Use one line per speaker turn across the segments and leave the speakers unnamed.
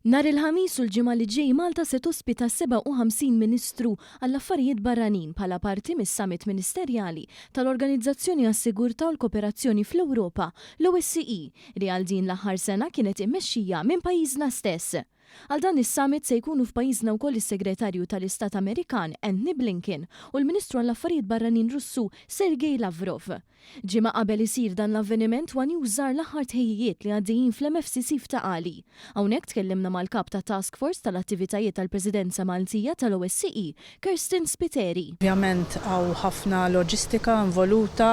Nar il-ħamis u l-ġimgħa li ġej Malta se tospita 57 Ministru għall-affarijiet barranin bħala parti mis-summit ministerjali tal-Organizzazzjoni għas-Sigurtà u l-Kooperazzjoni fl-Ewropa, l-OSCE, li għal din l-aħħar sena kienet immexxija minn pajjiżna stess. Għal dan is-summit se jkunu f'pajjiżna wkoll is-Segretarju tal-Istat Amerikan Antony Blinken u l-Ministru għall-Affarijiet Barranin Russu Sergej Lavrov. Ġimgħa qabel isir dan l-avveniment wan jużar l-aħħar tħejjijiet li għaddejjin fl-MFCC f'Taqali. Hawnhekk tkellimna mal-kap ta' Task Force tal-attivitajiet tal-Presidenza Maltija tal-OSCE, Kirsten Spiteri.
Ovvjament hawn ħafna loġistika involuta,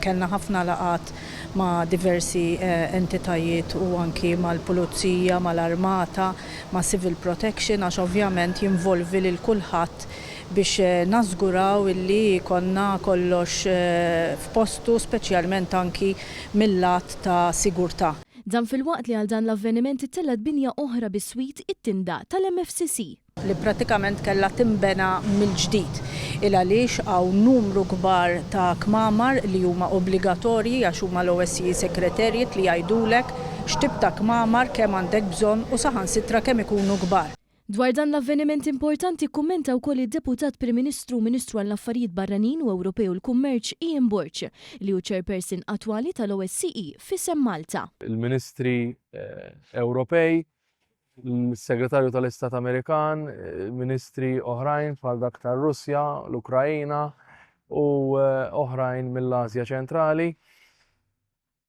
kellna ħafna laqat ma' diversi entitajiet u anki mal-Pulizija, mal-Armata, ma' Civil Protection, għax ovvjament jinvolvi lil kulħadd biex nażguraw illi konna kollox f'postu, speċjalment anki mill-lat ta' sigurtà.
Dan fil-waqt li għal dan l-avveniment ittellet binja oħra bis-swit it-tinda tal-MFCC.
Li pratikament kellha timbena mill-ġdid il għaliex hawn numru kbar ta' kmamar li huma obbligatorji għax huma l-OSCE Secretariat li jgħidulek x'tib ta' kmamar kemm għandek bżonn u saħansitra kemm ikunu kbar.
Dwar dan l-avveniment importanti kummenta wkoll id-Deputat Prim Ministru Ministru għall-Affarijiet Barranin u Ewropew il-Kummerċ Ian Burch li hu chairperson attwali tal-OSCE f'isem Malta.
Il-Ministri Ewropej, il-Segretarju tal-Istat Amerikan, ministri oħrajn bħal dak tar-Russja, l-Ukrajina u oħrajn mill-Asja ċentrali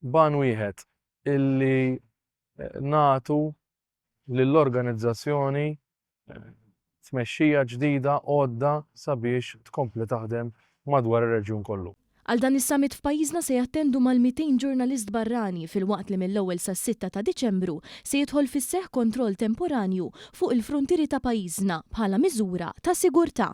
ban wieħed illi nagħtu lill-organizzazzjoni tmexxija ġdida għodda sabiex tkompli taħdem madwar ir-reġjun kollu.
Għal dan is-summit f'pajjiżna se jattendu mal-200 ġurnalist barrani fil-waqt li mill-ewwel sas-6 ta' Diċembru se jidħol fis-seħħ kontroll temporanju fuq il-fruntieri ta' pajjiżna bħala miżura ta' sigurtà.